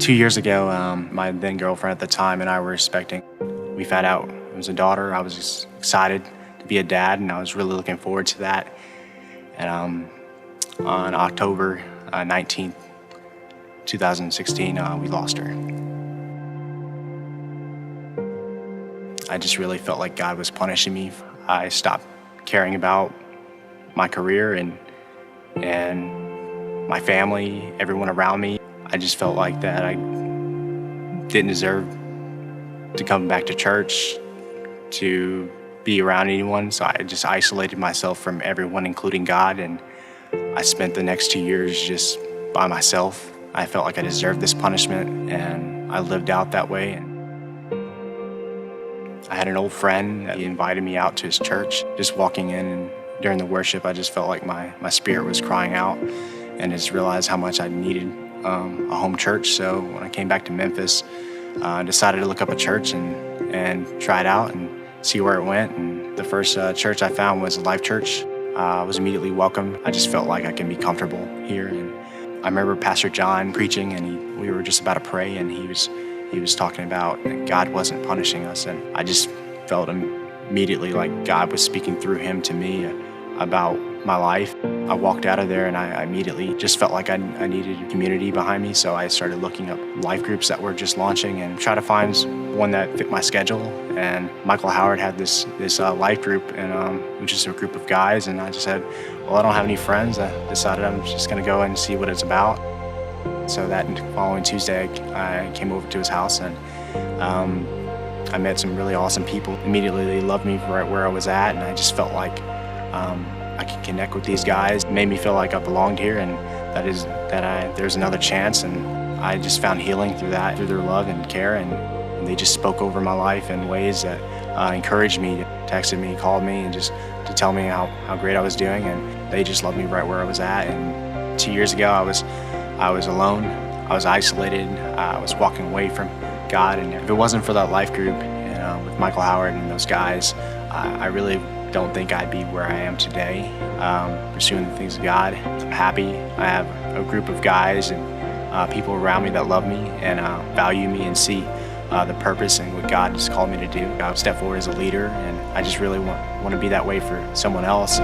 2 years ago, my then girlfriend at the time and I were expecting. We found out it was a daughter. I was just excited to be a dad, and I was really looking forward to that. And on October 19th, 2016, we lost her. I just really felt like God was punishing me. I stopped caring about my career and my family, everyone around me. I just felt like that I didn't deserve to come back to church, to be around anyone. So I just isolated myself from everyone, including God. And I spent the next 2 years just by myself. I felt like I deserved this punishment, and I lived out that way. I had an old friend that he invited me out to his church. Just walking in and during the worship, I just felt like my spirit was crying out, and just realized how much I needed a home church. So when I came back to Memphis, I decided to look up a church and try it out and see where it went. And the first church I found was a Life Church. I was immediately welcomed. I just felt like I can be comfortable here. And I remember Pastor John preaching, and we were just about to pray, and he was talking about that God wasn't punishing us. And I just felt immediately like God was speaking through him to me about my life. I walked out of there, and I immediately just felt like I needed a community behind me. So I started looking up life groups that were just launching and try to find one that fit my schedule. And Michael Howard had this life group, and which is a group of guys. And I just said, well, I don't have any friends. I decided I'm just going to go and see what it's about. So that following Tuesday, I came over to his house, and I met some really awesome people. Immediately, they loved me right where I was at, and I just felt like I could connect with these guys. It made me feel like I belonged here, and there's another chance. And I just found healing through that, through their love and care, and they just spoke over my life in ways that encouraged me. Texted me, called me, and just to tell me how great I was doing, and they just loved me right where I was at. And 2 years ago, I was alone. I was isolated. I was walking away from God, and if it wasn't for that life group with Michael Howard and those guys, I really don't think I'd be where I am today, pursuing the things of God. I'm happy. I have a group of guys and people around me that love me and value me and see the purpose and what God has called me to do. I'll step forward as a leader, and I just really want to be that way for someone else.